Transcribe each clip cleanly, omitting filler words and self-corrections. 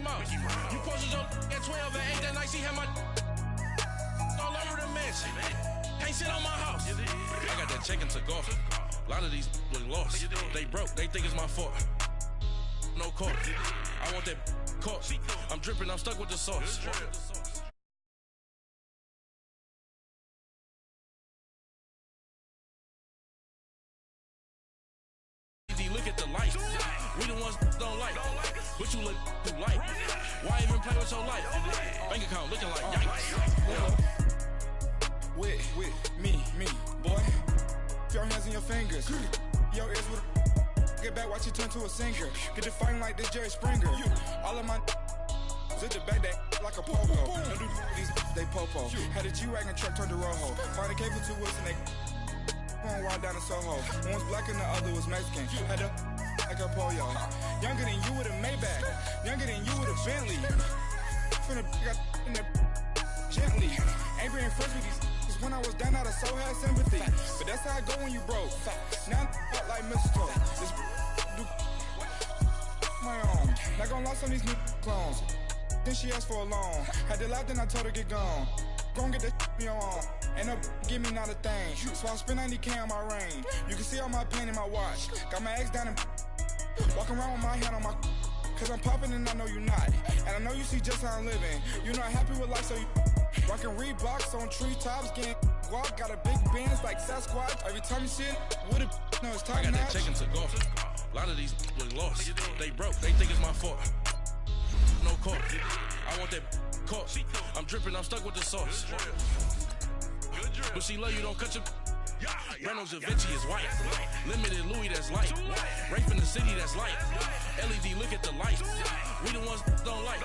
Mouse. You posted your at 12 and 8 that night, she had my all over the mansion. Can't sit on my house. I got that check into golf. A lot of these look lost. They broke, they think it's my fault. No court. I want that court. I'm dripping, I'm stuck with the sauce. Look at the lights. We the ones don't like. But you look too light. Why even play with your life? Bank account looking like yikes. With me, boy. Your hands and your fingers. Your ears with get back, watch you turn to a singer. Get to fighting like this Jerry Springer. All of my zip the back that like a popo. Don't do these they popo. Had a G-Wagon truck turned to Rojo. Find a cable 2 wheels and they going wild down in Soho. One was black and the other was Mexican. Had a like a pollo. Younger than you with a Maybach. Younger than you with a Bentley. From the got in the gently. Ain't being friends with these when I was down out of so had sympathy. But that's how I go when you broke. Now I'm like mistletoe. This do my own. Not gonna lie, some of these new clones. Then she asked for a loan. Had to lie, then I told her get gone. Gon' get that me on. Ain't no give me not a thing. So I spend 90K on my ring. You can see all my pain in my watch. Got my ex down and walking around with my hand on my. Cause I'm popping and I know you not. And I know you see just how I'm living. You're not happy with life, so you rockin' Reeboks on treetops, getting guap. Got a big Benz like Sasquatch. Every time you see it, with it, no, it's top I got notch. that check into golf. A lot of these look lost. They broke, they think it's my fault. No court. I want that court. I'm dripping, I'm stuck with the sauce. But she love you, don't cut your. Reynolds Da Vinci is white. Limited Louis, that's light. Rape in the city, that's light. LED, look at the lights. We the ones don't like.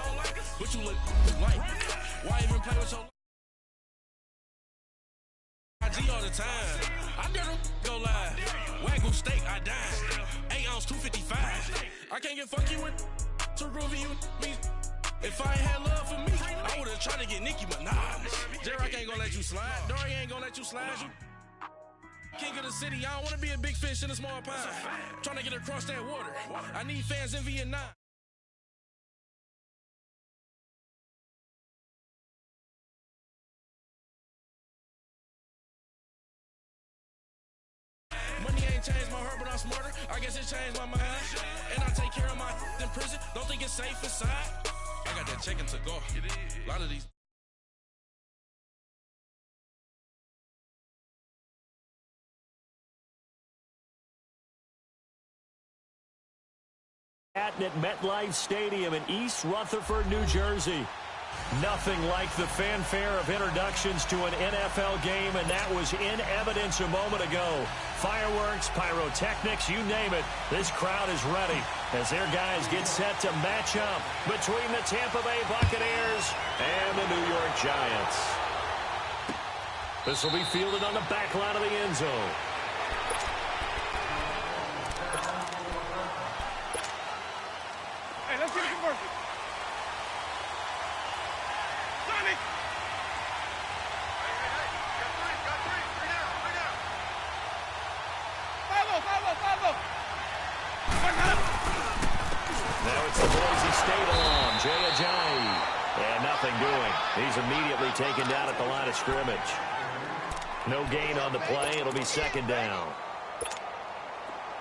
But you look light. Why even play with your IG all the time? I dare them go live. Wagyu steak, I dine. 8 ounce, 255. I can't get funky with to groovy you me. If I ain't had love for me, I would've tried to get Nicki Minaj. Derek ain't gonna let you slide. Dory ain't gonna let you slide. You king of the city, I don't wanna be a big fish in a small pond. Trying to get across that water. I need fans in Vietnam. Money ain't changed my heart, but I'm smarter. I guess it changed my mind. And I take care of my in prison. Don't think it's safe inside. I got that check into golf. A lot of these. At MetLife Stadium in East Rutherford, New Jersey. Nothing like the fanfare of introductions to an NFL game, and that was in evidence a moment ago. Fireworks, pyrotechnics, you name it. This crowd is ready as their guys get set to match up between the Tampa Bay Buccaneers and the New York Giants. This will be fielded on the back line of the end zone. Hey, let's get a conversion. Johnny! Hey. Got three down. Follow. Now it's the Boise State alarm, Jay Ajayi. And nothing doing. He's immediately taken down at the line of scrimmage. No gain on the play. It'll be second down.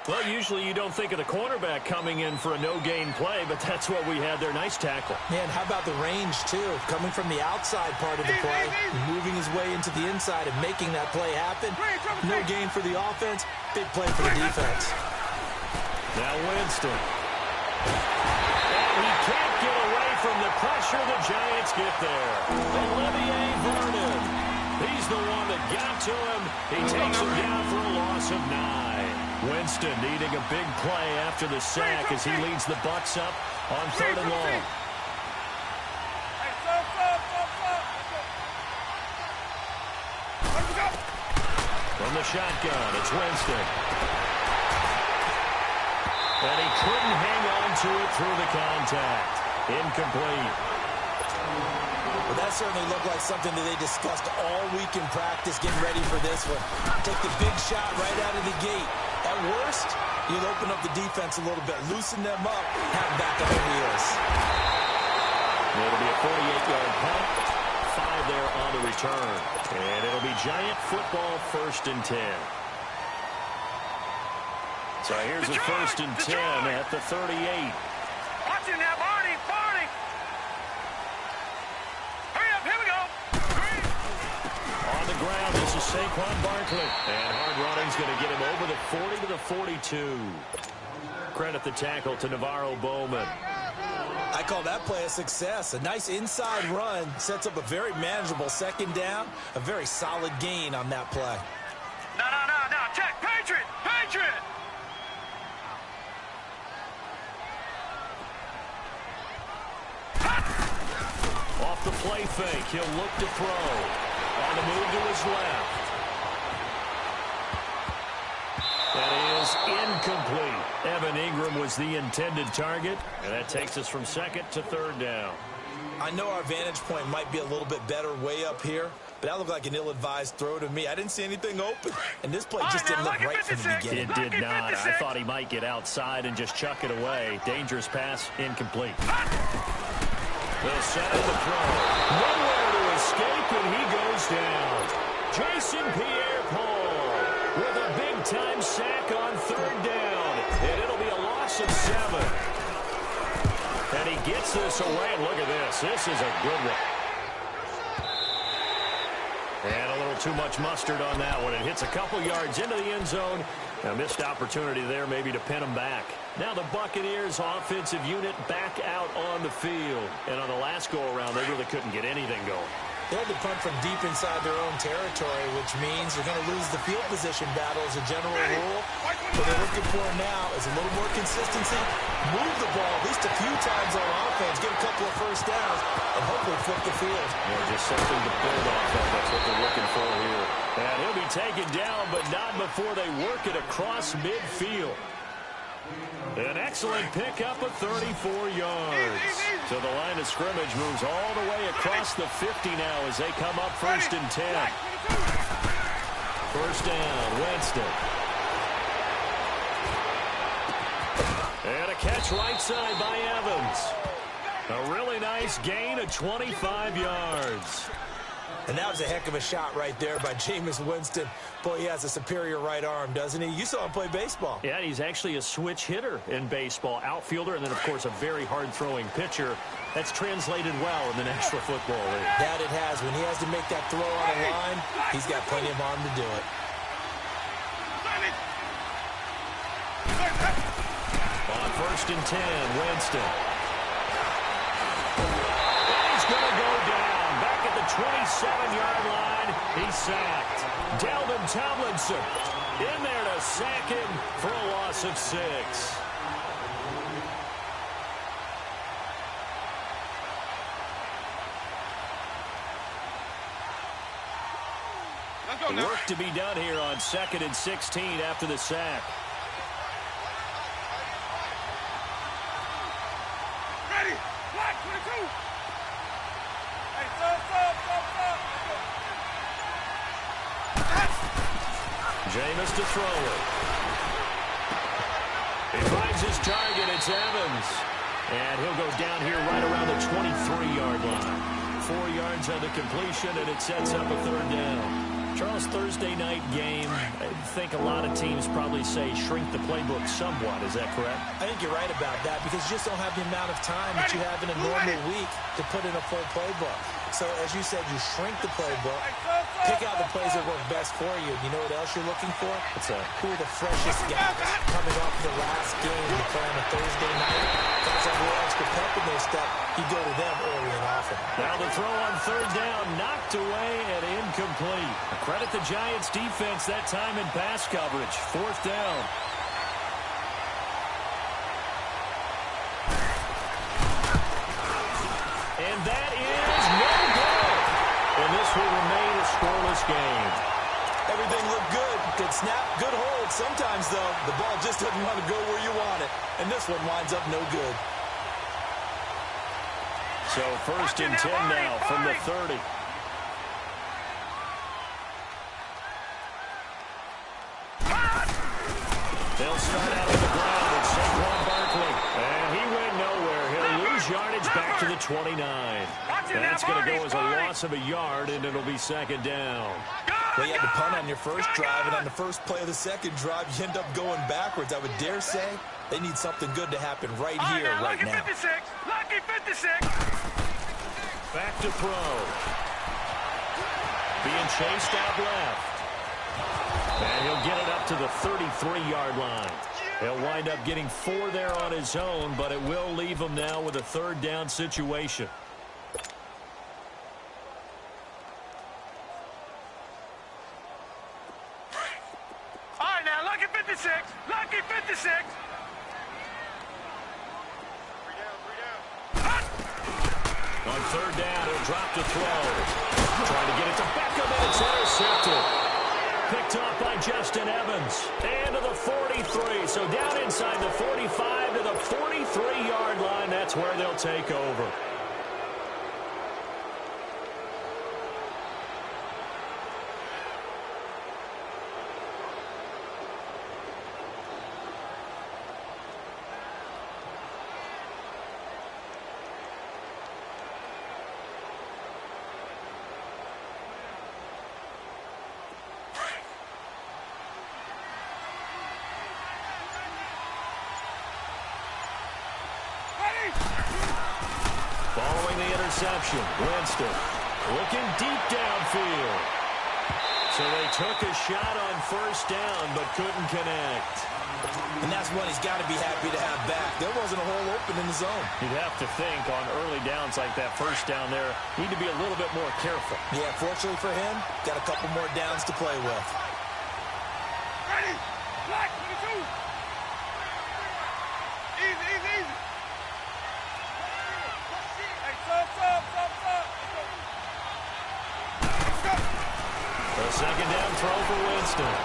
Well, usually you don't think of the cornerback coming in for a no-gain play, but that's what we had there. Nice tackle. Man, how about the range, too? Coming from the outside part of the play, moving his way into the inside and making that play happen. No gain for the offense, big play for the defense. Now Winston. And he can't get away from the pressure. The Giants get there. Olivier Vernon. He's the one that got to him. He takes him down for a loss of 9. Winston needing a big play after the sack as he leads the Bucs up on 3rd and long. From the shotgun, it's Winston. And he couldn't hang on to it through the contact. Incomplete. Well, that certainly looked like something that they discussed all week in practice, getting ready for this one. Take the big shot right out of the gate. At worst, you'll open up the defense a little bit, loosen them up, have them back on their heels. Giant football 1st and 10. So here's a 1st and 10 at the 38. Watch it now, Barney. Hurry up, here we go. On the ground, this is Saquon Barkley. And hard running's going to get him over the 40 to the 42. Credit the tackle to Navarro Bowman. I call that play a success. A nice inside run sets up a very manageable 2nd down. A very solid gain on that play. No. Check. Patriot. Off the play fake, he'll look to throw. On the move to his left. That is incomplete. Evan Ingram was the intended target, and that takes us from 2nd to 3rd down. I know our vantage point might be a little bit better way up here, but that looked like an ill-advised throw to me. I didn't see anything open, and this play just didn't look right from the beginning. It did not. I thought he might get outside and just chuck it away. Dangerous pass, incomplete. They'll set up the throw. Nowhere to escape, and he goes down. Jason Pierre-Paul with a big-time sack on 3rd down, and it'll be a loss of 7. And he gets this away, and look at this. This is a good one. And a little too much mustard on that one. It hits a couple yards into the end zone. A missed opportunity there maybe to pin him back. Now the Buccaneers offensive unit back out on the field. And on the last go-around, they really couldn't get anything going. They had to punt from deep inside their own territory, which means they're going to lose the field position battle as a general rule. What they're looking for now is a little more consistency, move the ball at least a few times on offense, get a couple of 1st downs, and hopefully flip the field. Just something to build off of. That's what they're looking for here. And he'll be taken down, but not before they work it across midfield. An excellent pickup of 34 yards. So the line of scrimmage moves all the way across the 50 now as they come up 1st and 10. 1st down, Winston. And a catch right side by Evans. A really nice gain of 25 yards. And that was a heck of a shot right there by Jameis Winston. Boy, he has a superior right arm, doesn't he? You saw him play baseball. Yeah, he's actually a switch hitter in baseball. Outfielder, and then, of course, a very hard-throwing pitcher. That's translated well in the National Football League. That it has. When he has to make that throw on a line, he's got plenty of arm to do it. On 1st and 10, Winston. He's going to go down. Back at the 27-yard line, he's sacked. Dalvin Tomlinson in there to sack him for a loss of 6. Work to be done here on 2nd and 16 after the sack. Ready. Black 22. Hey, stop. Jameis to throw it. He finds his target. It's Evans. And he'll go down here right around the 23-yard line. 4 yards on the completion, and it sets up a 3rd down. Charles, Thursday night game, I think a lot of teams probably say shrink the playbook somewhat. Is that correct? I think you're right about that because you just don't have the amount of time that you have in a normal week to put in a full playbook. So, as you said, you shrink the playbook, pick out the plays that work best for you. You know what else you're looking for? Who are the freshest guys coming off the last game to play on a Thursday night? Guys have a little extra pep in their step. You go to them early and often. Now the throw on 3rd down, knocked away and incomplete. Credit the Giants defense that time in pass coverage. 4th down. And that is no good. And this will remain a scoreless game. Everything looked good. Good snap, good hold. Sometimes, though, the ball just doesn't want to go where you want it. And this one winds up no good. So 1st and 10 now from the 30. They'll start out on the ground with Saquon Barkley. And he went nowhere. He'll lose yardage back to the 29. That's going to go as a loss of a yard, and it'll be 2nd down. Well, you had to punt on your first drive, and on the first play of the second drive, you end up going backwards. I would dare say they need something good to happen right here, right now. Lucky 56. Lucky 56. Back to throw. Being chased out left. And he'll get it up to the 33-yard line. He'll wind up getting 4 there on his own, but it will leave him now with a third down situation. All right, now, lucky 56. Lucky 56. On third down, he'll drop to throw. Trying to get it to Beckham, and it's intercepted. Picked off by Justin Evans. And to the 43. So down inside the 45 to the 43-yard line. That's where they'll take over. Following the interception, Winston looking deep downfield. So they took a shot on first down, but couldn't connect. And that's one he's got to be happy to have back. There wasn't a hole open in the zone. You'd have to think on early downs like that first down there, need to be a little bit more careful. Yeah, fortunately for him, got a couple more downs to play with. Ready. Black 22. Easy, easy, easy. Hey, sub. A second down throw for Winston.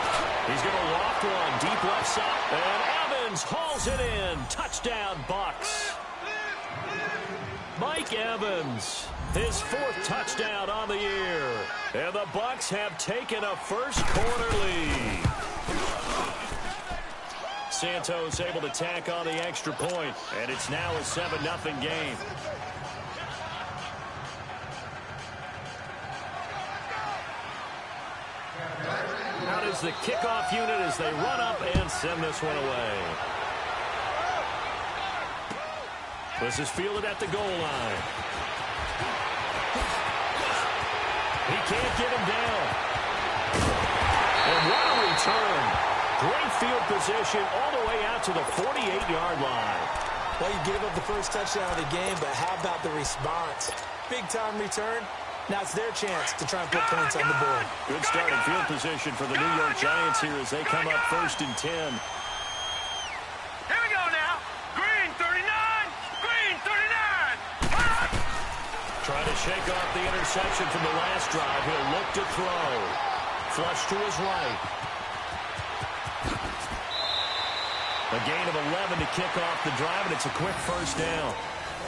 He's going to loft one deep left side. And Evans hauls it in. Touchdown, Bucs. Mike Evans, his 4th touchdown on the year. And the Bucs have taken a first quarter lead. Santos able to tack on the extra point, and it's now a 7-0 game. Out is the kickoff unit as they run up and send this one away. This is fielded at the goal line. He can't get him down. And what a return. Great field position all the way out to the 48-yard line. Well, you gave up the first touchdown of the game, but how about the response? Big-time return. Now it's their chance to try and put points on the board. Good starting field position for the New York Giants here as they come up 1st and 10. Here we go now. Green 39. Green 39. Trying to shake off the interception from the last drive. He'll look to throw. Flush to his right. A gain of 11 to kick off the drive, and it's a quick first down.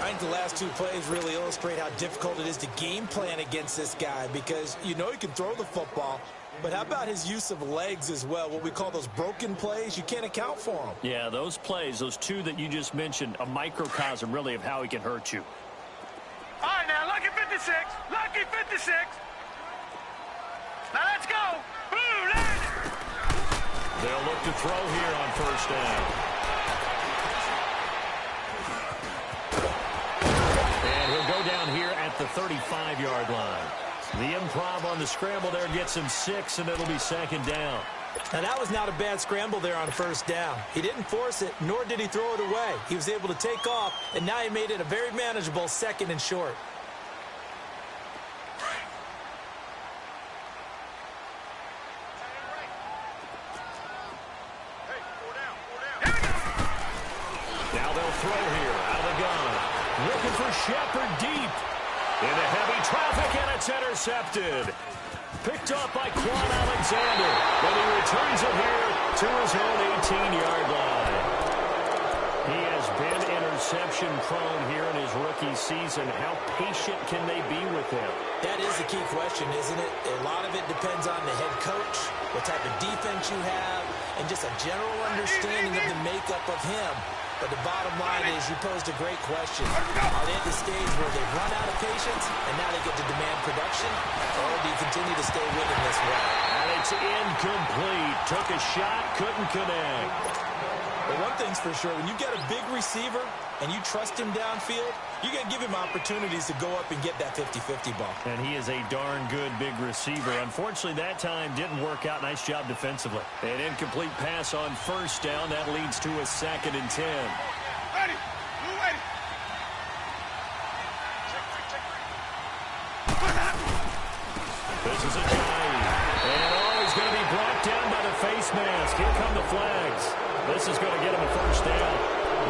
I think the last 2 plays really illustrate how difficult it is to game plan against this guy because you know he can throw the football, but how about his use of legs as well? What we call those broken plays, you can't account for them. Yeah, those plays, those 2 that you just mentioned, a microcosm really of how he can hurt you. All right, now, lucky 56. Lucky 56. Now, let's go. Blue, land it. They'll look to throw here on first down. And he'll go down here at the 35-yard line. The improv on the scramble there gets him 6, and it'll be second down. Now, that was not a bad scramble there on first down. He didn't force it, nor did he throw it away. He was able to take off, and now he made it a very manageable 2nd and short. Now they'll throw here out of the gun. Looking for Shepard deep. Into heavy traffic, and it's intercepted. Picked up by Quan Alexander, but he returns it here to his own 18-yard line. He has been interception-prone here in his rookie season. How patient can they be with him? That is the key question, isn't it? A lot of it depends on the head coach, what type of defense you have, and just a general understanding of the makeup of him. But the bottom line is you posed a great question. Are they at the stage where they've run out of patience and now they get to demand production? Or do you continue to stay with them this way? And it's incomplete. Took a shot, couldn't connect. But one thing's for sure, when you get a big receiver and you trust him downfield, you're going to give him opportunities to go up and get that 50-50 ball. And he is a darn good big receiver. Unfortunately, that time didn't work out. Nice job defensively. An incomplete pass on first down. That leads to a 2nd and 10. Ready. Move ready. This is a dive. And he's going to be brought down by the face mask. Here come the flags. This is going to get him a first down.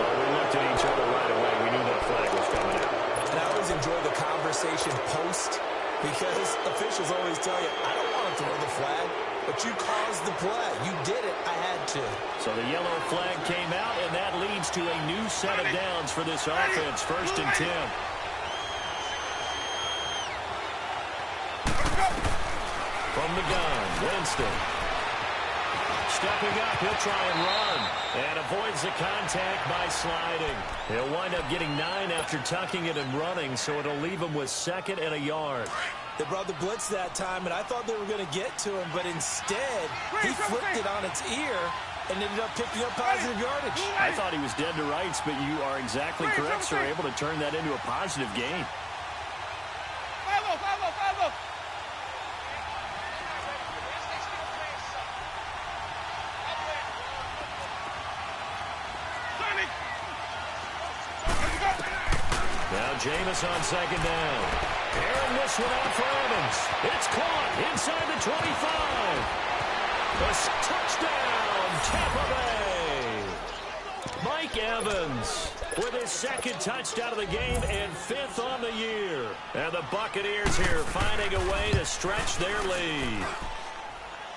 Well, we looked at each other right away. We knew that flag was coming out. And I always enjoy the conversation post because officials always tell you, I don't want to throw the flag, but you caused the play. You did it. I had to. So the yellow flag came out, and that leads to a new set of downs for this offense. 1st and 10. From the gun, Winston. Stepping up, he'll try and run. And avoids the contact by sliding. He'll wind up getting 9 after tucking it and running, so it'll leave him with 2nd and a yard. They brought the blitz that time, and I thought they were going to get to him, but instead, he flipped it on its ear and ended up picking up positive yardage. I thought he was dead to rights, but you are exactly correct, sir. Able to turn that into a positive gain. Follow. Now Jameis on 2nd down. Airing this one out for Evans. It's caught inside the 25. A touchdown, Tampa Bay. Mike Evans with his 2nd touchdown of the game and 5th on the year. And the Buccaneers here finding a way to stretch their lead.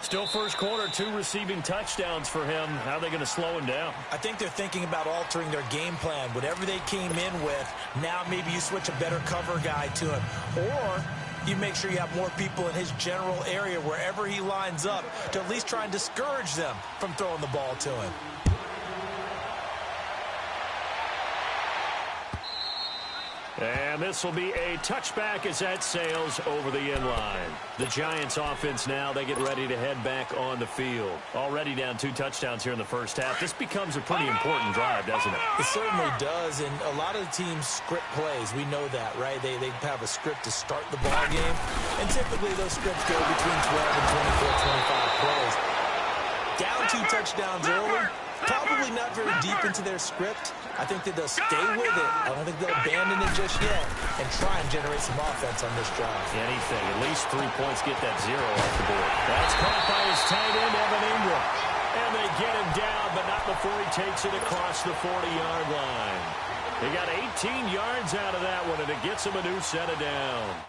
Still first quarter, 2 receiving touchdowns for him. How are they going to slow him down? I think they're thinking about altering their game plan. Whatever they came in with, now maybe you switch a better cover guy to him. Or you make sure you have more people in his general area wherever he lines up to at least try and discourage them from throwing the ball to him. And this will be a touchback as that sails over the inline. The Giants offense now, they get ready to head back on the field. Already down 2 touchdowns here in the first half. This becomes a pretty important drive, doesn't it? It certainly does, and a lot of the teams script plays. We know that, right? They have a script to start the ball game, and typically those scripts go between 12 and 24, 25 plays. Down 2 touchdowns early, probably not very deep into their script. I think that they'll stay with it. I don't think they'll abandon it just yet and try and generate some offense on this drive. Anything. At least 3 points, get that 0 off the board. That's caught by his tight end, Evan Ingram. And they get him down, but not before he takes it across the 40-yard line. He got 18 yards out of that one, and it gets him a new set of downs.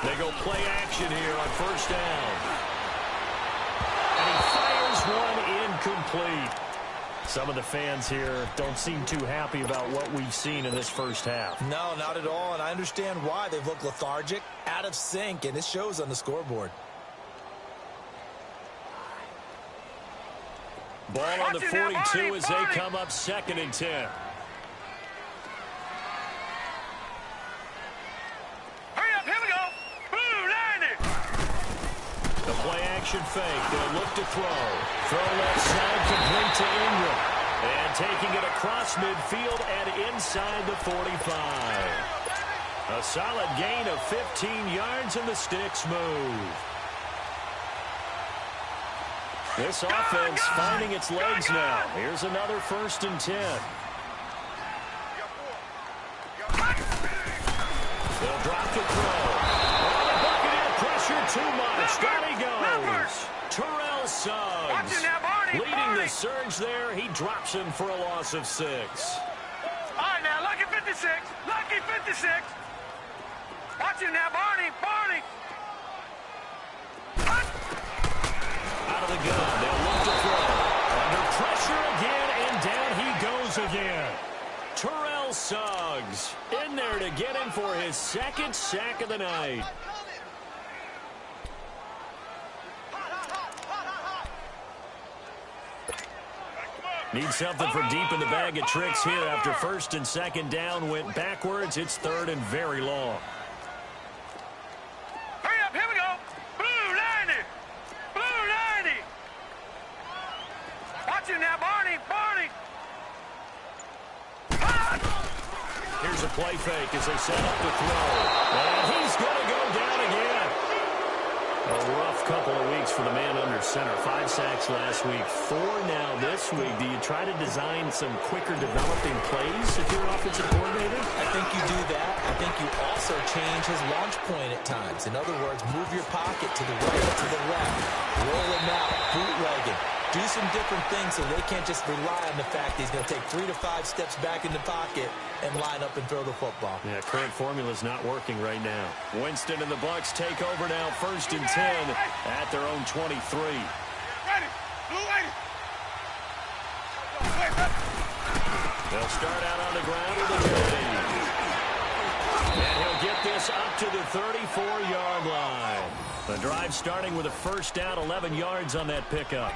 They go play action here on first down. And he fires one incomplete. Some of the fans here don't seem too happy about what we've seen in this first half. No, not at all, and I understand why. They've looked lethargic, out of sync, and it shows on the scoreboard. Ball on the 42 as they come up 2nd and 10. Action fake. They'll look to throw. Throw left side complete to Ingram. And taking it across midfield and inside the 45. A solid gain of 15 yards and the sticks move. This offense finding its legs now. Here's another 1st and 10. They'll drop the throw. Too much. Down he goes. Terrell Suggs leading the surge there. He drops him for a loss of 6. All right, now, lucky 56. Lucky 56. Watch him now, Barney. Out of the gun. They'll look to throw. Under pressure again, and down he goes again. Terrell Suggs in there to get him for his second sack of the night. Need something for deep in the bag of tricks here after first and second down went backwards. It's third and very long. Hurry up, here we go. Blue 90. Blue 90. Watch it now, Barney. Barney. Here's a play fake as they set up the throw. And he's going to go down again. A rough couple of weeks for the man under center. 5 sacks last week, 4 now this week. Do you try to design some quicker developing plays if you're an offensive coordinator? I think you do that. I think you also change his launch point at times. In other words, move your pocket to the right, to the left. Roll him out, bootlegging. Do some different things so they can't just rely on the fact that he's going to take 3 to 5 steps back in the pocket and line up and throw the football. Yeah, current formula's not working right now. Winston and the Bucs take over now, first and 10 at their own 23. Ready. Blue 80. They'll start out on the ground with a carry. And he'll get this up to the 34-yard line. The drive starting with a first down, 11 yards on that pickup.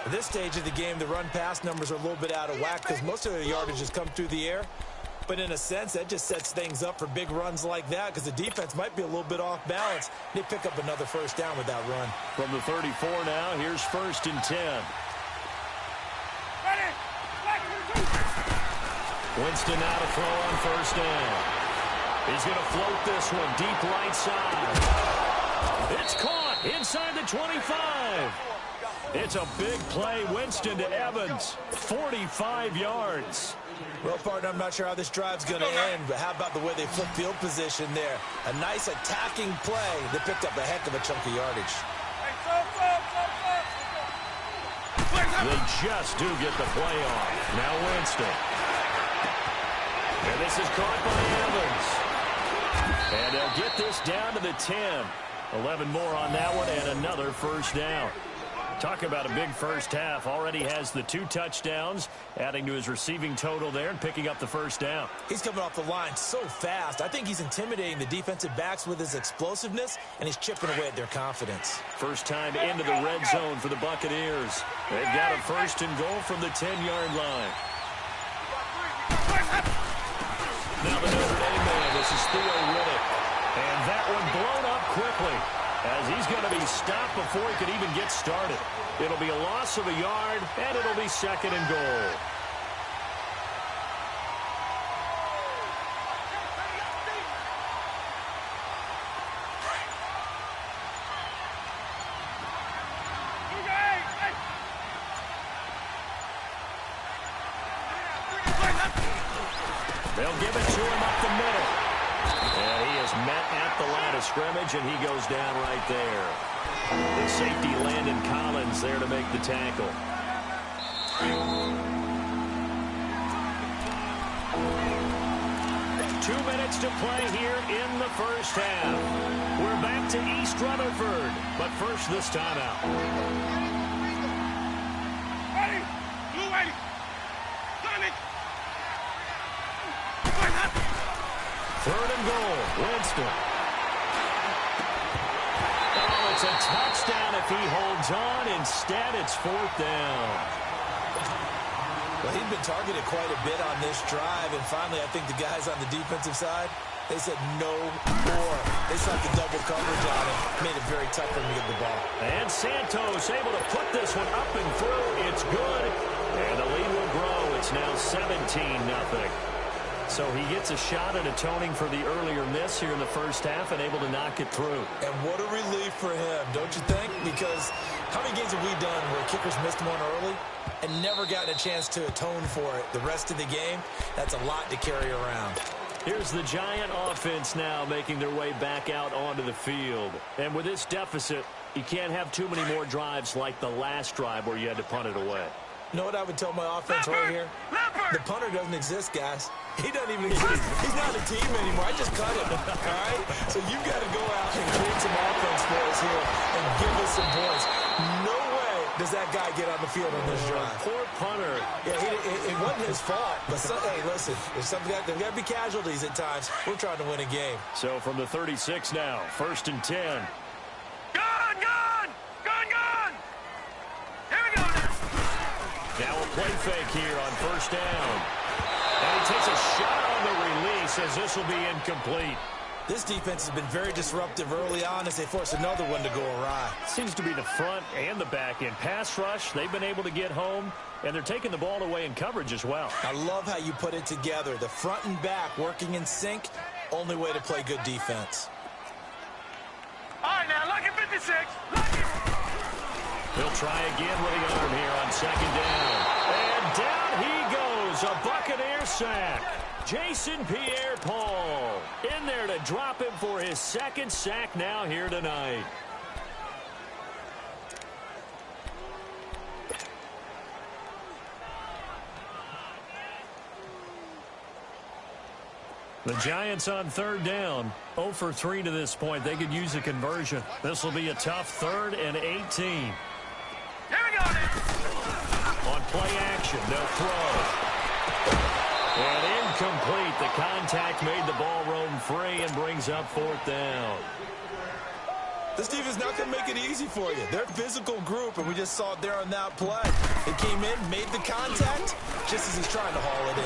At this stage of the game, the run-pass numbers are a little bit out of whack because most of their yardage has come through the air. But in a sense, that just sets things up for big runs like that because the defense might be a little bit off balance. They pick up another first down with that run. From the 34 now, here's first and 10. Ready. Winston now to throw on first down. He's going to float this one deep right side. It's caught inside the 25. It's a big play. Winston to Evans. 45 yards. Well, partner, I'm not sure how this drive's going to end, but how about the way they flip field position there? A nice attacking play. They picked up a heck of a chunk of yardage. They just do get the play off. Now Winston. And this is caught by Evans. And they'll get this down to the 10. 11 more on that one and another first down. Talk about a big first half. Already has the 2 touchdowns, adding to his receiving total there and picking up the first down. He's coming off the line so fast. I think he's intimidating the defensive backs with his explosiveness, and he's chipping away at their confidence. First time into the red zone for the Buccaneers. They've got a first and goal from the 10-yard line. Now the Notre Dame man, this is Theo Riddick. And that one blown up quickly as he's going to be stopped before he could even get started. It'll be a loss of a yard, and it'll be second and goal. They'll give it to him up the middle. And he is met at the line of scrimmage, and he goes down right there. The safety, Landon Collins, there to make the tackle. Two minutes to play here in the first half. We're back to East Rutherford, but first this timeout. Ready. Blue 80. Third and goal, Winston. Oh, it's a touchdown if he holds on. Instead, it's fourth down. Well, he'd been targeted quite a bit on this drive, and finally I think the guys on the defensive side, they said no more. They slapped the double coverage on him, made it very tough for him to get the ball. And Santos able to put this one up and through. It's good, and the lead will grow. It's now 17-0. So he gets a shot at atoning for the earlier miss here in the first half and able to knock it through. And what a relief for him, don't you think? Because how many games have we done where kickers missed one early and never gotten a chance to atone for it the rest of the game? That's a lot to carry around. Here's the Giant offense now making their way back out onto the field. And with this deficit, you can't have too many more drives like the last drive where you had to punt it away. You know what I would tell my offense right here? The punter doesn't exist, guys. He doesn't even exist. He's not a team anymore. I just cut him, all right? So you've got to go out and create some offense for us here and give us some points. No way does that guy get on the field on this drive? Poor punter. Yeah, it wasn't his fault. But, hey, listen, there's got to be casualties at times. We're trying to win a game. So from the 36 now, 1st and 10. Gone! Here we go now. Now a play fake here on 1st down. And he takes a shot on the release as this will be incomplete. This defense has been very disruptive early on as they force another one to go awry. Seems to be the front and the back end. Pass rush, they've been able to get home, and they're taking the ball away in coverage as well. I love how you put it together. The front and back working in sync, only way to play good defense. All right, now, lucky 56. Lucky. He'll try again with the arm here on 2nd down. And down he goes, a Buccaneer sack. Jason Pierre-Paul in there to drop him for his 2nd sack now here tonight. The Giants on 3rd down, 0 for 3 to this point. They could use a conversion. This will be a tough 3rd and 18. Here we go now. On play action, they'll throw. And incomplete. The contact made the ball roam free and brings up 4th down. This defense not going to make it easy for you. They're a physical group, and we just saw it there on that play. They came in, made the contact, just as he's trying to haul it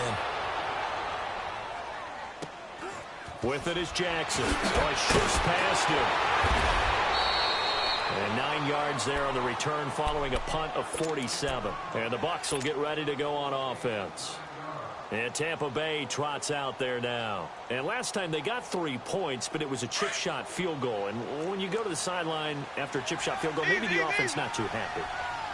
in. With it is Jackson. Shifts past him. And 9 yards there on the return following a punt of 47. And the Bucs will get ready to go on offense. And Tampa Bay trots out there now. And last time they got 3 points, but it was a chip shot field goal. And when you go to the sideline after a chip shot field goal, maybe the offense not too happy.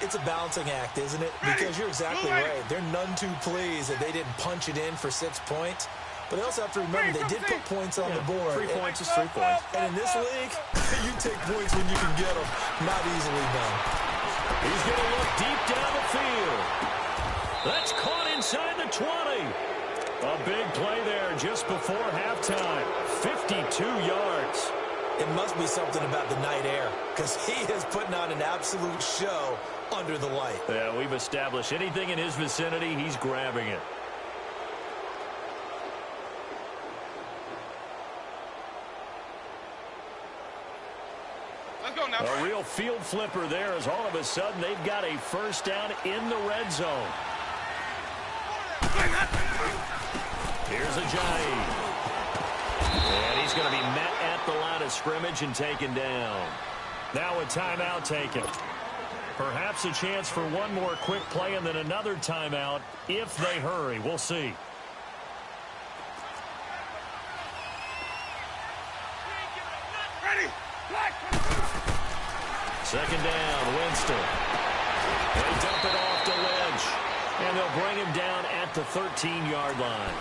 It's a balancing act, isn't it? Because you're exactly right. They're none too pleased that they didn't punch it in for 6 points. But they also have to remember they did put points on the board. 3 points is 3 points. And in this league, you take points when you can get them. Not easily done. He's going to look deep down the field. That's caught inside the 20. A big play there just before halftime. 52 yards. It must be something about the night air, because he is putting on an absolute show under the light. Yeah, we've established anything in his vicinity, he's grabbing it. Let's go now. A real field flipper there as all of a sudden they've got a 1st down in the red zone. Here's Ajayi. And he's going to be met at the line of scrimmage and taken down. Now a timeout taken. Perhaps a chance for one more quick play and then another timeout if they hurry. We'll see. Ready. 2nd down, Winston. They dump it off to Lynch. And they'll bring him down at the 13-yard line.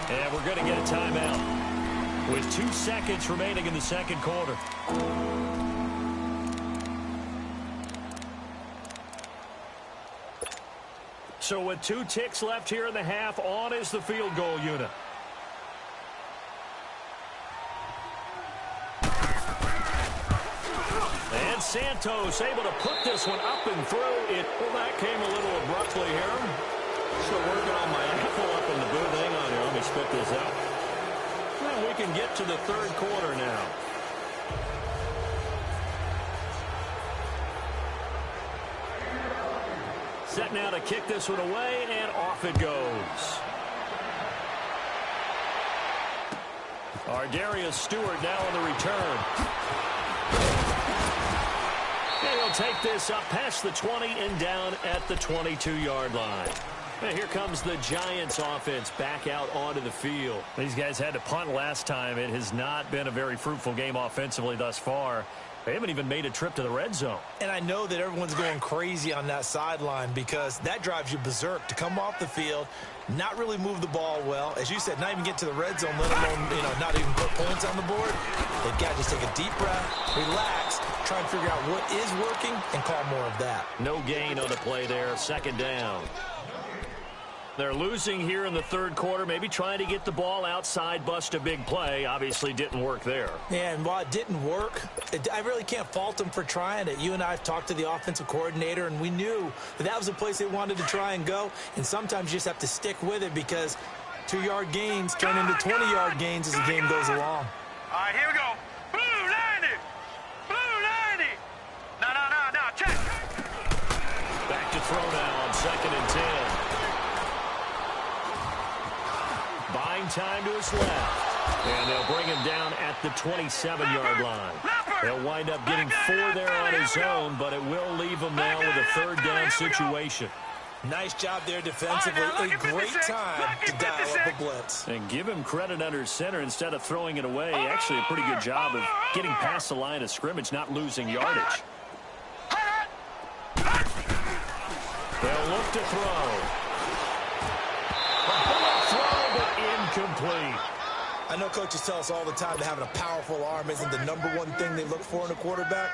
And we're going to get a timeout with 2 seconds remaining in the 2nd quarter. So with 2 ticks left here in the half, on is the field goal unit. And Santos able to put this one up and through. Well, that came a little abruptly here. Still working on my apple up in the booth. Hang on here. Let me spit this out. Well, we can get to the 3rd quarter now. Set now to kick this one away, and off it goes. Darius Stewart now on the return. And he'll take this up past the 20 and down at the 22-yard line. And here comes the Giants offense back out onto the field. These guys had to punt last time. It has not been a very fruitful game offensively thus far. They haven't even made a trip to the red zone. And I know that everyone's going crazy on that sideline because that drives you berserk to come off the field, not really move the ball well. As you said, not even get to the red zone, let alone, not even put points on the board. They've got to just take a deep breath, relax, try and figure out what is working, and call more of that. No gain on the play there. 2nd down. They're losing here in the third quarter, maybe trying to get the ball outside, bust a big play. Obviously didn't work there. Yeah, and while it didn't work, I really can't fault them for trying it. You and I have talked to the offensive coordinator, and we knew that was a place they wanted to try and go. And sometimes you just have to stick with it because 2-yard gains turn into 20-yard gains as the game goes along. All right, here we go. Blue 90. Blue 90. No, check. Back to throw now on 2nd and 10. Buying time to his left. And they'll bring him down at the 27-yard line. They'll wind up getting 4 there on his own, but it will leave him now with a third down situation. Nice job there defensively. A great time to dial up a blitz. And give him credit under center instead of throwing it away. Actually a pretty good job of getting past the line of scrimmage, not losing yardage. They'll look to throw. Incomplete. I know coaches tell us all the time that having a powerful arm isn't the #1 thing they look for in a quarterback.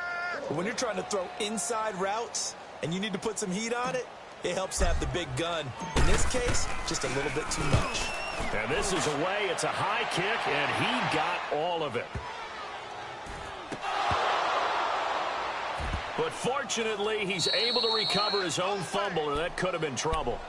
But when you're trying to throw inside routes and you need to put some heat on it, it helps to have the big gun. In this case, just a little bit too much. And this is away. It's a high kick, and he got all of it. But fortunately, he's able to recover his own fumble, and that could have been trouble.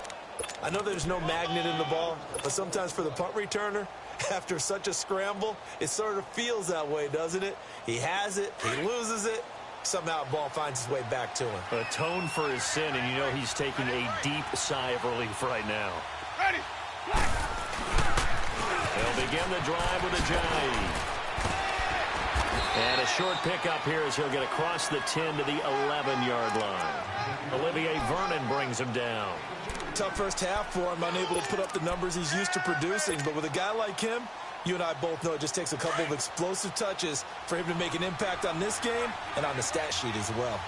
I know there's no magnet in the ball, but sometimes for the punt returner, after such a scramble, it sort of feels that way, doesn't it? He has it, he loses it, somehow the ball finds its way back to him. Atone for his sin, and you know he's taking a deep sigh of relief right now. Ready. They'll begin the drive with a Giant. And a short pickup here as he'll get across the 10 to the 11-yard line. Olivier Vernon brings him down. Tough first half for him, unable to put up the numbers he's used to producing. But with a guy like him, you and I both know it just takes a couple of explosive touches for him to make an impact on this game and on the stat sheet as well.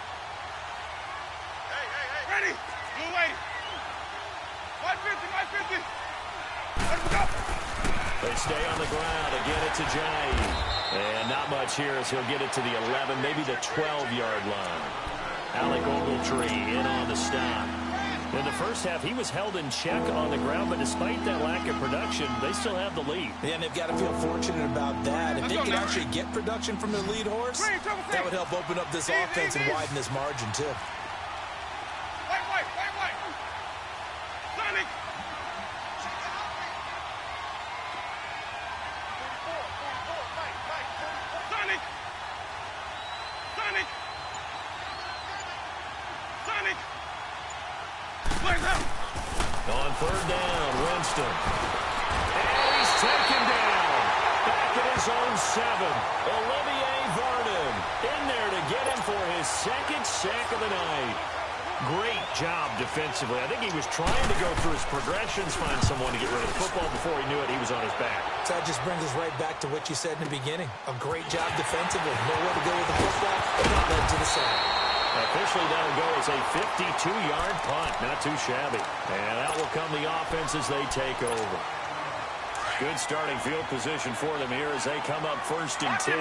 Hey. Ready. Blue lady. 150. Let's go. They stay on the ground. Again, it's Ajayi. And not much here as he'll get it to the 11, maybe the 12-yard line. Alec Ogletree in on the stop. In the first half, he was held in check on the ground, but despite that lack of production, they still have the lead. Yeah, and they've got to feel fortunate about that. If they can actually get production from their lead horse, that would help open up this offense and widen this margin, too. Wait. Sonic. On third down, Winston. And he's taken down. Back at his own 7. Olivier Vernon in there to get him for his second sack of the night. Great job defensively. I think he was trying to go through his progressions, find someone to get rid of the football. Before he knew it, he was on his back. So that just brings us right back to what you said in the beginning. A great job defensively. Nowhere to go with the football, and that led to the sack. Officially, that'll go as a 52-yard punt. Not too shabby. And that will come the offense as they take over. Good starting field position for them here as they come up 1st and 10.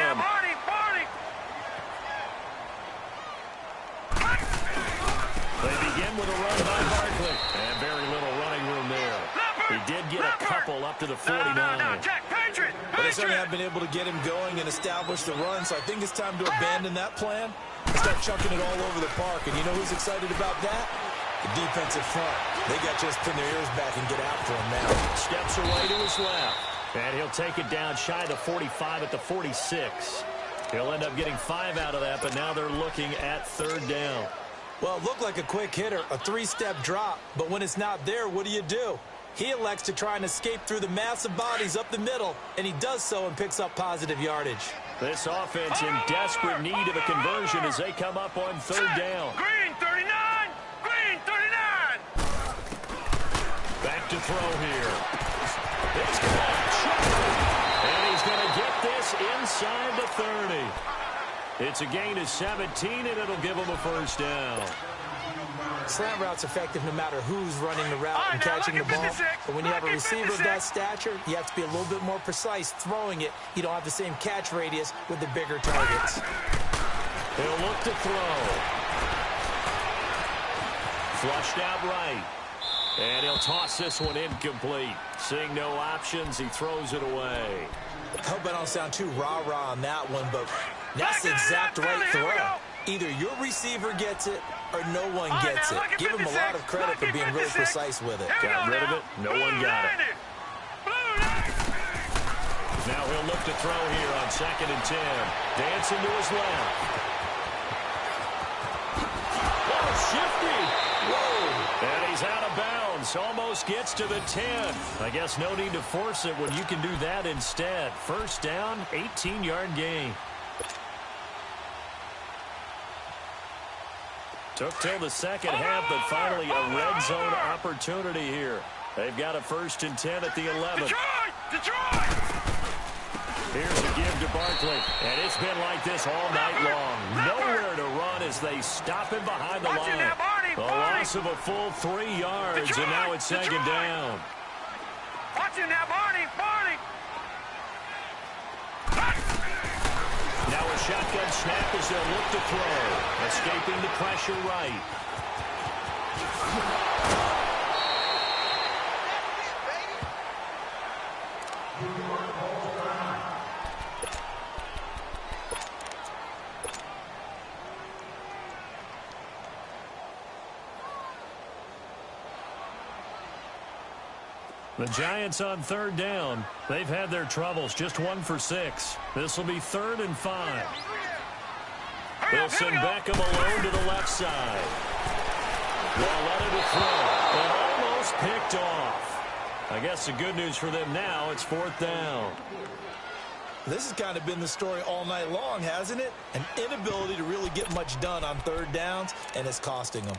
They begin with a run by Barkley. And very little running room there. He did get a couple up to the 49. But they certainly have been able to get him going and establish the run, so I think it's time to abandon that plan and start chucking it all over the park. And you know who's excited about that? The defensive front. They got just pin their ears back and get after him now. Steps away to his left. And he'll take it down shy of the 45 at the 46. He'll end up getting 5 out of that, but now they're looking at third down. Well, it looked like a quick hitter, a 3-step drop, but when it's not there, what do? He elects to try and escape through the massive bodies up the middle, and he does so and picks up positive yardage. This offense in desperate need of a conversion as they come up on third down. Green 39! Green 39! Back to throw here. It's catch. And he's going to get this inside the 30. It's a gain of 17, and it'll give him a first down. Slant route's effective no matter who's running the route and catching the ball. But when you have a receiver of that stature, you have to be a little bit more precise throwing it. You don't have the same catch radius with the bigger targets. He'll look to throw. Flushed out right. And he'll toss this one incomplete. Seeing no options, he throws it away. I hope I don't sound too rah-rah on that one, but that's the exact right throw. Either your receiver gets it or no one gets it. Give him a lot of credit for being really precise with it. Got rid of it. No one got it. Now he'll look to throw here on 2nd and 10. Dancing to his left. Oh, shifty. Whoa. And he's out of bounds. Almost gets to the 10. I guess no need to force it when you can do that instead. First down, 18-yard gain. Took till the second half, but finally a red zone opportunity here. They've got a 1st and 10 at the 11. Detroit! Here's a give to Barkley, and it's been like this all night long. Nowhere to run as they stop him behind the line. The loss of a full 3 yards, and now it's 2nd down. Watch him now, Barney! Now a shotgun snap as they'll look to throw. Escaping the pressure right. The Giants on 3rd down. They've had their troubles. Just 1 for 6. This will be 3rd and 5. They'll send Beckham alone to the left side. They'll let it throw. And almost picked off. I guess the good news for them now, it's 4th down. This has kind of been the story all night long, hasn't it? An inability to really get much done on 3rd downs, and it's costing them.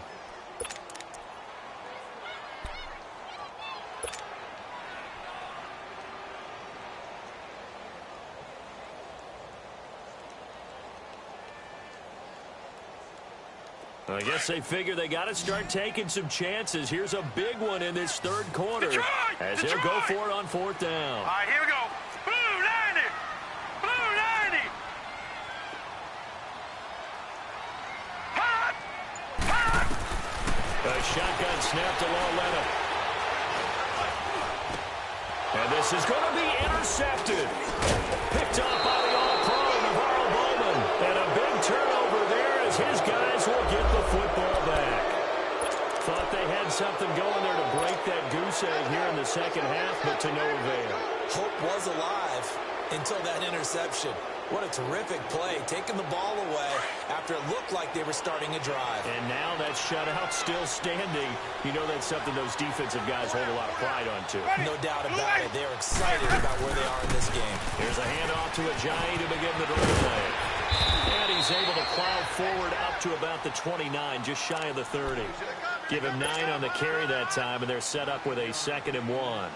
I guess they figure they got to start taking some chances. Here's a big one in this 3rd quarter as he'll go for it on 4th down. All right, here we go. Blue 90! Blue 90! Hot! Hot! A shotgun snap to Lauletta. And this is going to be intercepted. Picked up by the all-pro Navarro Bowman. And a big turnover there as his guys will get the football back. Thought they had something going there to break that goose egg here in the 2nd half, but to no avail. Hope was alive until that interception. What a terrific play, taking the ball away after it looked like they were starting a drive. And now that shutout still standing. You know that's something those defensive guys hold a lot of pride on, too. No doubt about it. They're excited about where they are in this game. Here's a handoff to Ajayi to begin the play. And he's able to plow forward up to about the 29, just shy of the 30. Give him 9 on the carry that time, and they're set up with a 2nd and 1.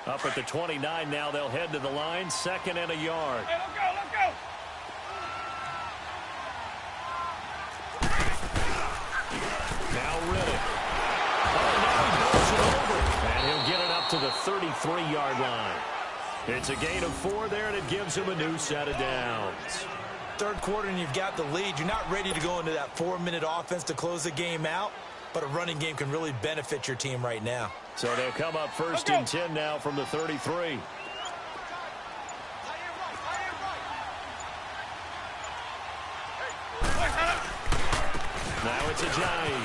Up at the 29 now, they'll head to the line, 2nd and a yard. Hey, let's go, let's go! Now Riddick. Oh, now he blows it over. And he'll get it up to the 33-yard line. It's a gain of 4 there, and it gives him a new set of downs. 3rd quarter, and you've got the lead. You're not ready to go into that 4-minute offense to close the game out, but a running game can really benefit your team right now. So they'll come up 1st and 10 now from the 33. Now it's Ajayi.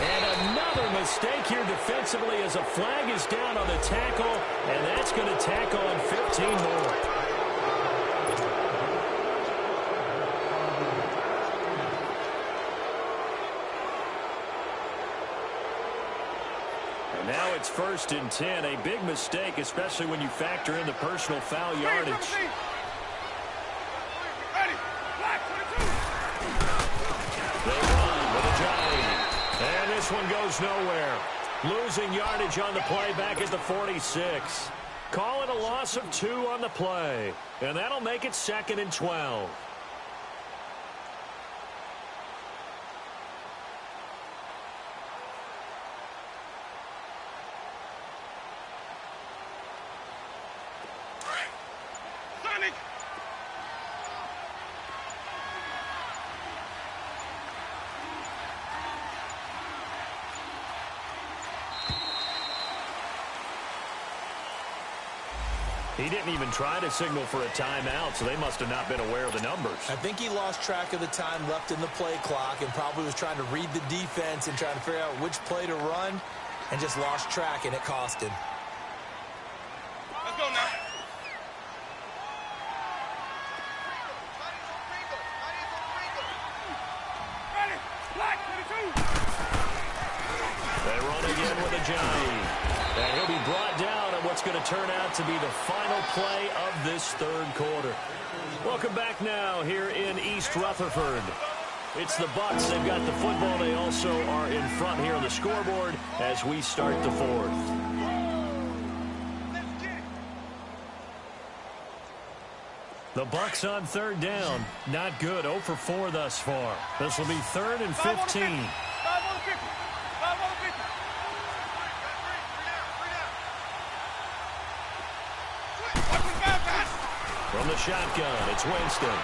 And another mistake here defensively as a flag is down on the tackle, and that's going to tack on 15 more. And now it's 1st and 10. A big mistake, especially when you factor in the personal foul yardage. And this one goes nowhere. Losing yardage on the play back at the 46. Call it a loss of 2 on the play. And that'll make it 2nd and 12. He didn't even try to signal for a timeout, so they must have not been aware of the numbers. I think he lost track of the time left in the play clock and probably was trying to read the defense and trying to figure out which play to run and just lost track, and it cost him. Let's go now. Ready. Black 22. They run again with a Giant. And he'll be brought down at what's going to turn out to be the final play of this third quarter. Welcome back now here in East Rutherford. It's the Bucks. They've got the football. They also are in front here on the scoreboard as we start the fourth. The Bucks on third down. Not good. 0 for 4 thus far. This will be 3rd and 15. From the shotgun, it's Winston.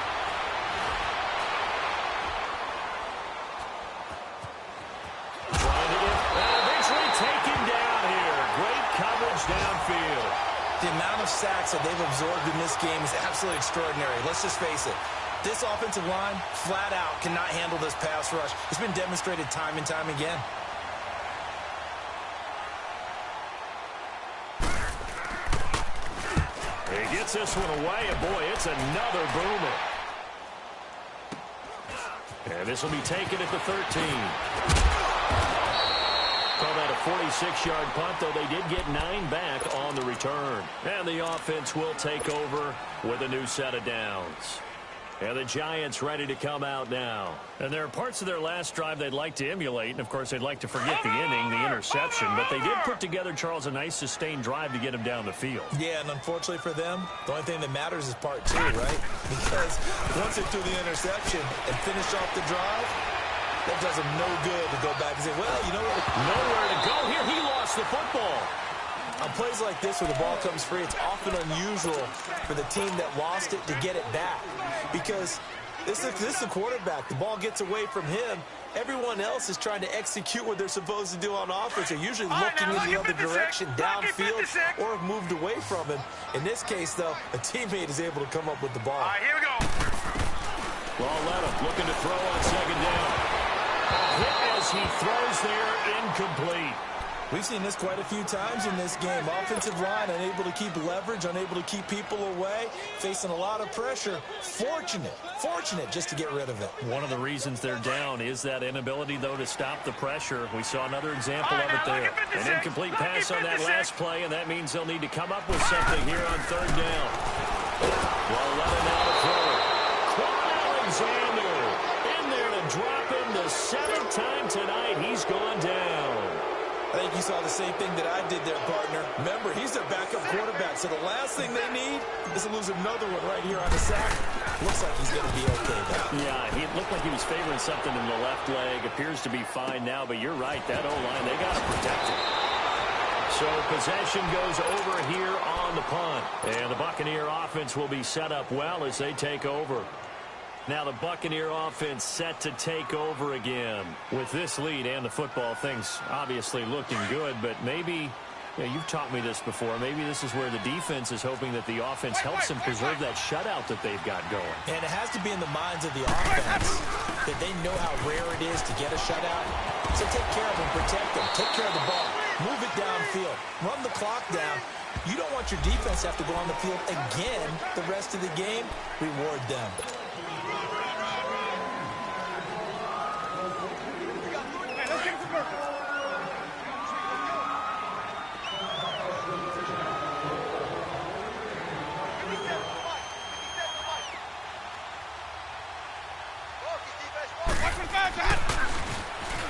Trying to get, and eventually taken down here. Great coverage downfield. The amount of sacks that they've absorbed in this game is absolutely extraordinary. Let's just face it. This offensive line, flat out, cannot handle this pass rush. It's been demonstrated time and time again. He gets this one away, and boy, it's another boomer. And this will be taken at the 13. Call that a 46-yard punt, though they did get 9 back on the return. And the offense will take over with a new set of downs. And the Giants ready to come out now. And there are parts of their last drive they'd like to emulate. And, of course, they'd like to forget the inning, the interception. But they did put together, Charles, a nice sustained drive to get him down the field. Yeah, and unfortunately for them, the only thing that matters is part 2, right? Because once they threw the interception and finished off the drive, that does them no good to go back and say, well, you know what? Nowhere to go here. He lost the football. On plays like this where the ball comes free, it's often unusual for the team that lost it to get it back. Because this is the quarterback. The ball gets away from him. Everyone else is trying to execute what they're supposed to do on offense. They're usually looking in the other direction, downfield, or have moved away from him. In this case, though, a teammate is able to come up with the ball. All right, here we go. Ball let him, looking to throw on second down. Hit as he throws there, incomplete. We've seen this quite a few times in this game. Offensive line unable to keep leverage, unable to keep people away, facing a lot of pressure. Fortunate just to get rid of it. One of the reasons they're down is that inability, though, to stop the pressure. We saw another example of it there. An incomplete pass on that last play, and that means they'll need to come up with something here on third down. Well, let him out of throw. Quan Alexander in there to drop him the 7th time tonight. He's gone down. I think you saw the same thing that I did there, partner. Remember, he's their backup quarterback, so the last thing they need is to lose another one right here on the sack. Looks like he's going to be okay, though. Yeah, he looked like he was favoring something in the left leg. Appears to be fine now, but you're right. That O-line, they got to protect it. So possession goes over here on the punt. And the Buccaneer offense will be set up well as they take over. Now the Buccaneer offense set to take over again. With this lead and the football, things obviously looking good, but maybe, you've taught me this before, maybe this is where the defense is hoping that the offense helps them preserve that shutout that they've got going. And it has to be in the minds of the offense that they know how rare it is to get a shutout. So take care of them, protect them, take care of the ball, move it downfield, run the clock down. You don't want your defense to have to go on the field again the rest of the game. Reward them.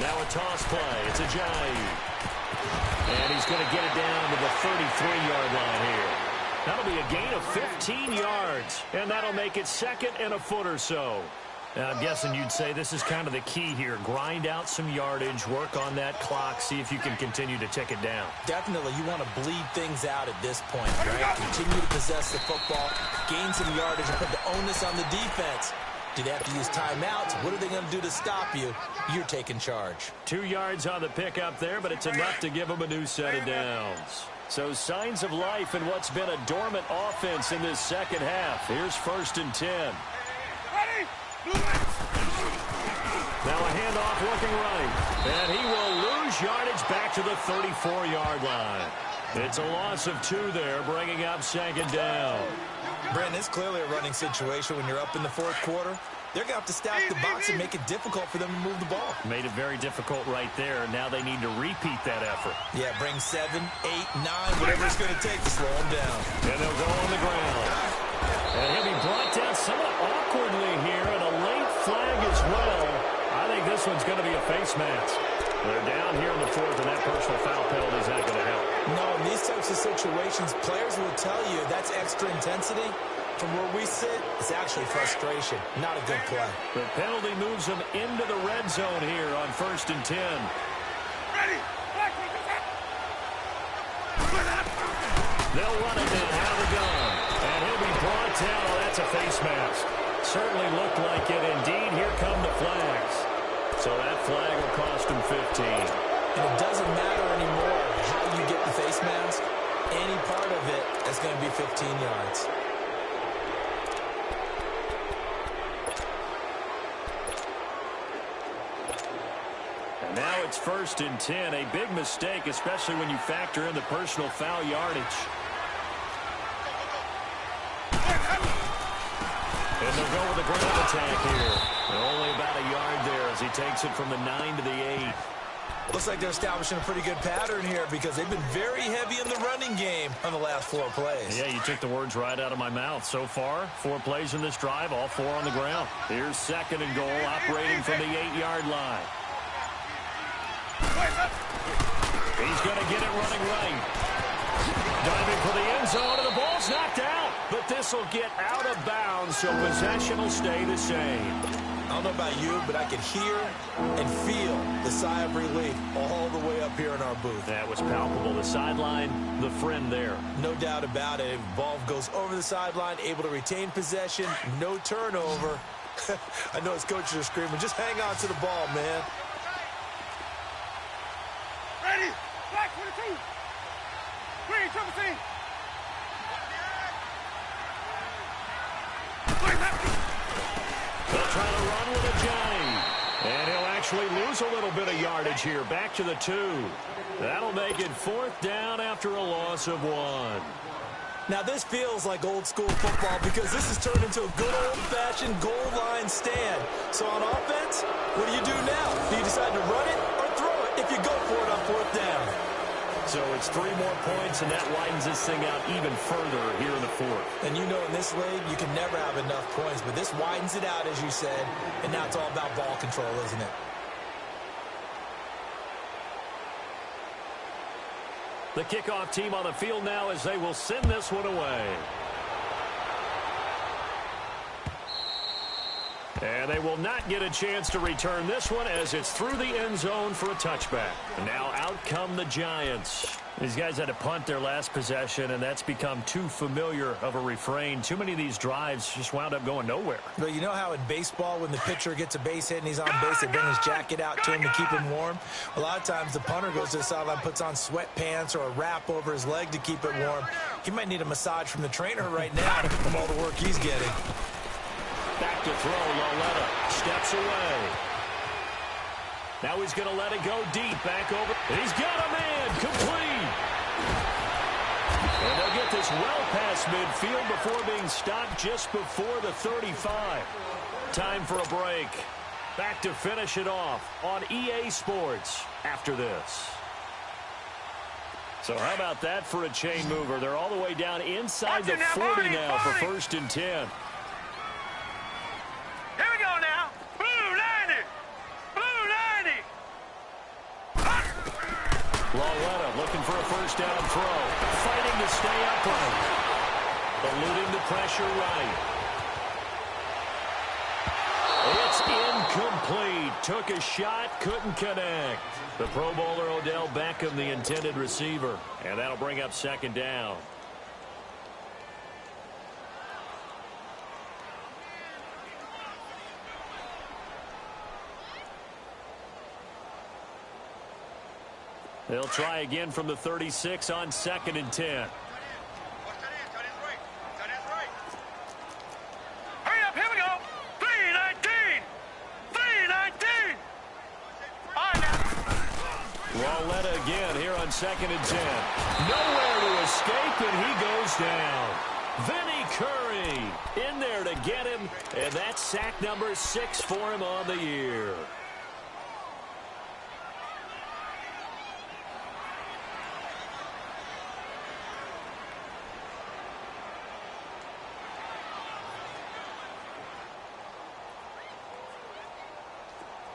Now a toss play. It's a Giant. And he's going to get it down to the 33-yard line here. That'll be a gain of 15 yards. And that'll make it 2nd and a foot or so. Now, I'm guessing you'd say this is kind of the key here. Grind out some yardage, work on that clock, see if you can continue to tick it down. Definitely, you want to bleed things out at this point, right? Continue to possess the football, gain some yardage, and put the onus on the defense. Do they have to use timeouts? What are they going to do to stop you? You're taking charge. 2 yards on the pickup there, but it's enough to give them a new set of downs. So signs of life in what's been a dormant offense in this second half. Here's 1st and 10. Ready? Now a handoff looking right. And he will lose yardage back to the 34-yard line. It's a loss of 2 there, bringing up 2nd down. Brandon, it's clearly a running situation when you're up in the 4th quarter. They're going to have to stack the box and make it difficult for them to move the ball. Made it very difficult right there. Now they need to repeat that effort. Yeah, bring 7, 8, 9, whatever it's going to take to slow them down. And they'll go on the ground. And he'll be brought down somewhat awkwardly here, and a late flag as well. I think this one's going to be a face mask. They're down here in the 4th, and that personal foul penalty is not going to help. No, in these types of situations, players will tell you that's extra intensity. From where we sit, it's actually frustration, not a good play. The penalty moves them into the red zone here on 1st and 10. Ready? They'll run it now out of the gun. And he'll be brought down. Oh, that's a face mask. Certainly looked like it. Indeed, here come the flags. So that flag will cost him 15. And it doesn't matter anymore how you get the face mask. Any part of it is going to be 15 yards. And now it's 1st and 10. A big mistake, especially when you factor in the personal foul yardage. And they'll go with a ground attack here. And only about a yard there as he takes it from the 9 to the 8. Looks like they're establishing a pretty good pattern here because they've been very heavy in the running game on the last 4 plays. Yeah, you took the words right out of my mouth. So far, 4 plays in this drive, all 4 on the ground. Here's 2nd and goal, operating from the 8-yard line. He's going to get it running right. Diving for the end zone, and the ball's knocked out. But this will get out of bounds, so possession will stay the same. I don't know about you, but I could hear and feel the sigh of relief all the way up here in our booth. That was palpable. The sideline, the friend there. No doubt about it. Ball goes over the sideline, able to retain possession, no turnover. I know his coaches are screaming, just hang on to the ball, man. Ready? Black 22. Green, triple C. They'll try to run with a giant. And he'll actually lose a little bit of yardage here. Back to the 2. That'll make it 4th down after a loss of 1. Now, this feels like old-school football because this has turned into a good old-fashioned goal line stand. So on offense, what do you do now? Do you decide to run it or throw it if you go for it on 4th down? So it's 3 more points, and that widens this thing out even further here in the 4th. And you know in this league, you can never have enough points, but this widens it out, as you said, and now it's all about ball control, isn't it? The kickoff team on the field now as they will send this one away. And they will not get a chance to return this one as it's through the end zone for a touchback. And now out come the Giants. These guys had to punt their last possession, and that's become too familiar of a refrain. Too many of these drives just wound up going nowhere. But you know how in baseball, when the pitcher gets a base hit and he's on base, they bring his jacket out to him to keep him warm? A lot of times the punter goes to the sideline, puts on sweatpants or a wrap over his leg to keep it warm. He might need a massage from the trainer right now from all the work he's getting. Back to throw, Loletta steps away. Now he's going to let it go deep, back over. He's got a man, complete. And they'll get this well past midfield before being stopped just before the 35. Time for a break. Back to finish it off on EA Sports after this. So how about that for a chain mover? They're all the way down inside the 40 now for 1st and 10. Here we go now. Blue 90. Blue 90. Loletta looking for a first down throw. Fighting to stay upright. Eluding the pressure right. It's incomplete. Took a shot, couldn't connect. The Pro Bowler Odell Beckham, the intended receiver. And that'll bring up 2nd down. They'll try again from the 36 on 2nd and 10. Hurry up, here we go. 3-19. 3-19. All right, now. Lauletta again here on 2nd and 10. Nowhere to escape, and he goes down. Vinny Curry in there to get him, and that's sack number 6 for him on the year.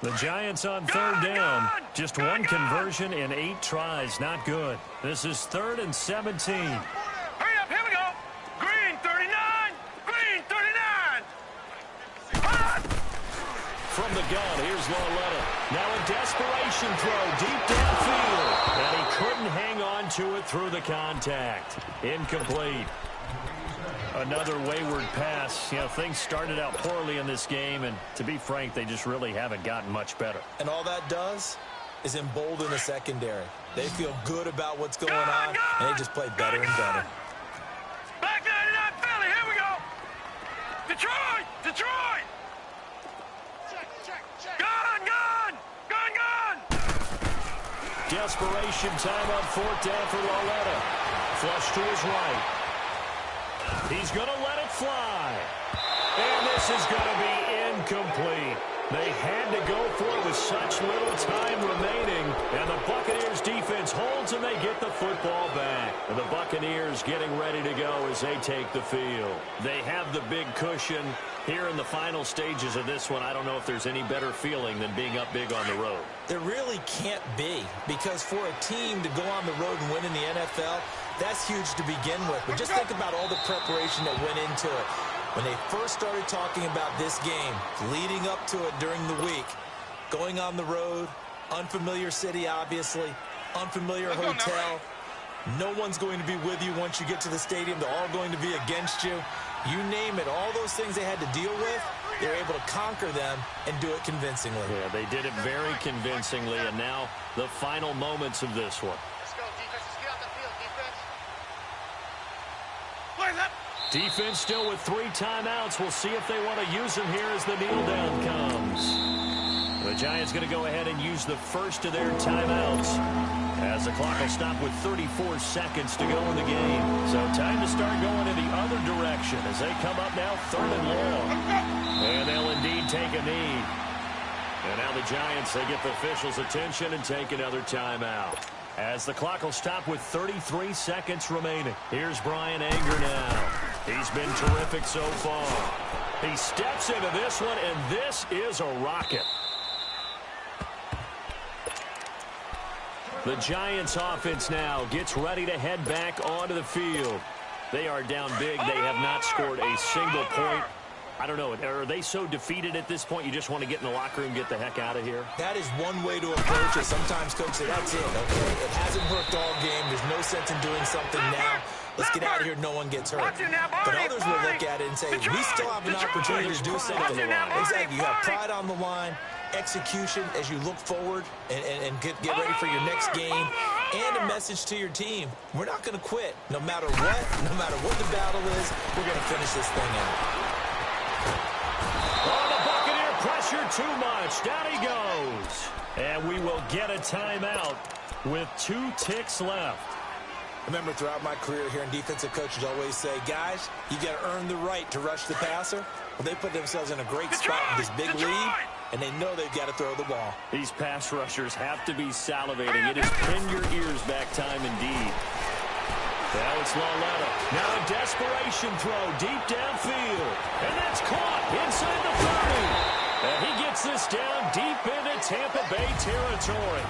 The Giants on 3rd down. Just one conversion in 8 tries. Not good. This is 3rd and 17. Hurry up, here we go. Green 39. Green 39. From the gun, here's Lauletta. Now a desperation throw deep downfield. And he couldn't hang on to it through the contact. Incomplete. Another wayward pass. You know, things started out poorly in this game, and to be frank, they just really haven't gotten much better. And all that does is embolden the secondary. They feel good about what's going on, and they just play better and better. Back 99 Philly, here we go. Detroit, Detroit. Gun, gun, gun, gun. Desperation time on 4th down for Lauletta. Flush to his right. He's going to let it fly. And this is going to be incomplete. They had to go for it with such little time remaining. And the Buccaneers defense holds and they get the football back. And the Buccaneers getting ready to go as they take the field. They have the big cushion here in the final stages of this one. I don't know if there's any better feeling than being up big on the road. There really can't be, because for a team to go on the road and win in the NFL, that's huge to begin with. But just think about all the preparation that went into it. When they first started talking about this game, leading up to it during the week, going on the road, unfamiliar city, obviously, unfamiliar hotel. No one's going to be with you once you get to the stadium. They're all going to be against you. You name it, all those things they had to deal with, they were able to conquer them and do it convincingly. Yeah, they did it very convincingly, and now the final moments of this one. Let's go, defense. Let's get out the field, defense. Where's that? Defense still with 3 timeouts. We'll see if they want to use them here as the kneel down comes. The Giants going to go ahead and use the first of their timeouts as the clock will stop with 34 seconds to go in the game. So time to start going in the other direction as they come up now 3rd and long. And they'll indeed take a knee. And now the Giants, they get the officials' attention and take another timeout. As the clock will stop with 33 seconds remaining. Here's Brian Anger now. He's been terrific so far. He steps into this one, and this is a rocket. The Giants offense now gets ready to head back onto the field. They are down big. They have not scored a single point. I don't know, are they so defeated at this point you just want to get in the locker room and get the heck out of here? That is one way to approach it. Sometimes coach say, that's it, okay? It hasn't worked all game. There's no sense in doing something now. Let's get out of here. No one gets hurt. But others will look at it and say, we still have an opportunity to do something. Exactly. You have pride on the line, execution as you look forward and get ready for your next game, and a message to your team. We're not going to quit. No matter what the battle is, we're going to finish this thing out. Oh, the Buccaneer pressure too much. Down he goes. And we will get a timeout with 2 ticks left. Remember, throughout my career here in defensive coaches always say, guys, you got to earn the right to rush the passer. Well, they put themselves in a great spot with this big lead, and they know they've got to throw the ball. These pass rushers have to be salivating. It is pin your ears back time indeed. Now it's Lauletta. Now a desperation throw deep downfield. And that's caught inside the 30. And he gets this down deep into Tampa Bay territory.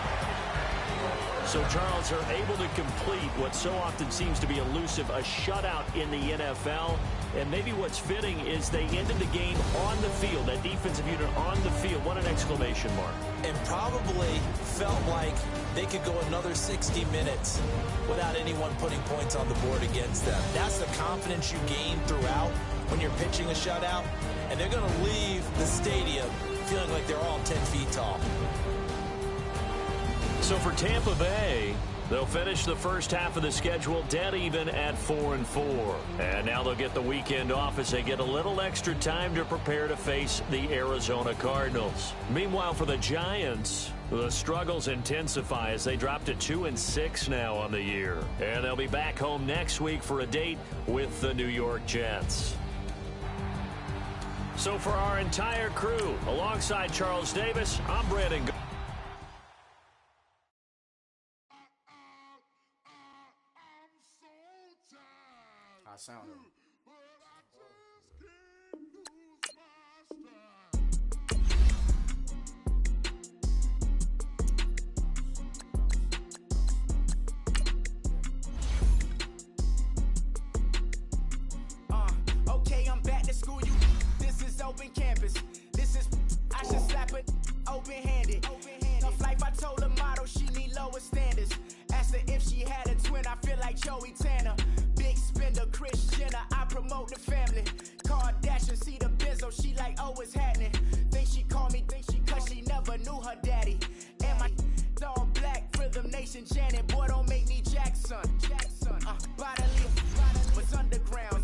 So, Charles, are able to complete what so often seems to be elusive, a shutout in the NFL. And maybe what's fitting is they ended the game on the field, that defensive unit on the field. What an exclamation mark. And probably felt like they could go another 60 minutes without anyone putting points on the board against them. That's the confidence you gain throughout when you're pitching a shutout. And they're going to leave the stadium feeling like they're all 10 feet tall. So for Tampa Bay, they'll finish the first half of the schedule dead even at 4-4. And now they'll get the weekend off as they get a little extra time to prepare to face the Arizona Cardinals. Meanwhile, for the Giants, the struggles intensify as they drop to 2-6 now on the year. And they'll be back home next week for a date with the New York Jets. So for our entire crew, alongside Charles Davis, I'm Brandon. I sound it. Okay, I'm back to school. This is open campus. This is I should slap it open-handed. Tough life, I told her motto she need lower standards. Asked her if she had a twin. I feel like Joey Tanner. Big spender, Kris Jenner, I promote the family. Kardashian, see the Benzo, she like, oh, it's happening. Think she called me, cause she never knew her daddy. And my all black, Rhythm Nation, Janet, boy, don't make me Jackson. Bodily, was underground,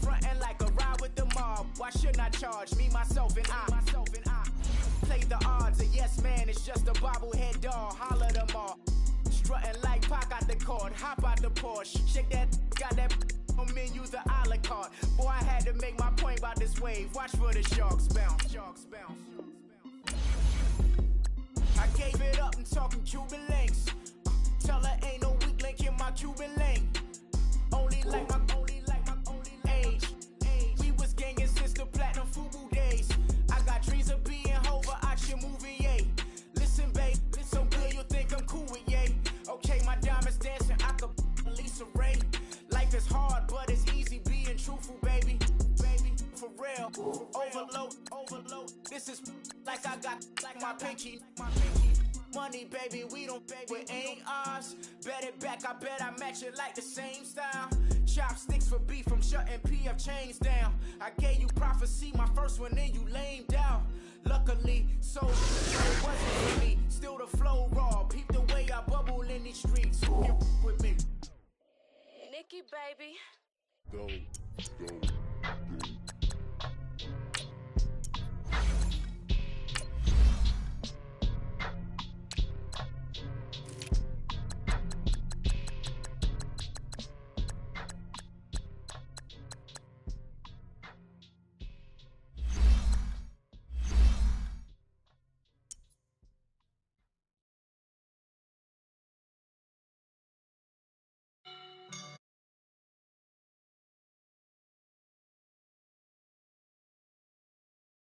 frontin' like a ride with the mob. Why shouldn't I charge me, myself, and I? Play the odds, a yes man, it's just a bobblehead doll, holler them all. Strutting like Pac out the court, hop out the Porsche, shake that, got that on menu, the a la carte. Boy, I had to make my point about this wave. Watch for the sharks bounce. I gave it up, I'm talking Cuban links. Tell her ain't no weak link in my Cuban link. Only like my age. We was gangin' since the platinum FUBU days. I got dreams of being Hova out your movie, yay. Listen, babe, so good you think I'm cool with yay. Okay, my diamonds dancing, I could Lisa Ray. Life is hard, but it's easy being truthful, baby. For real, overload. This is like I got like my pinky. Money, baby, we don't pay, it ain't ours. Bet it back, I bet I match it like the same style. Chopsticks for beef, I'm shutting PF chains down. I gave you prophecy, my first one, then you lamed out. Luckily, so it wasn't for me. Still the flow raw, peep the way I bubble in these streets. Who can with me? Nikki, baby. Go.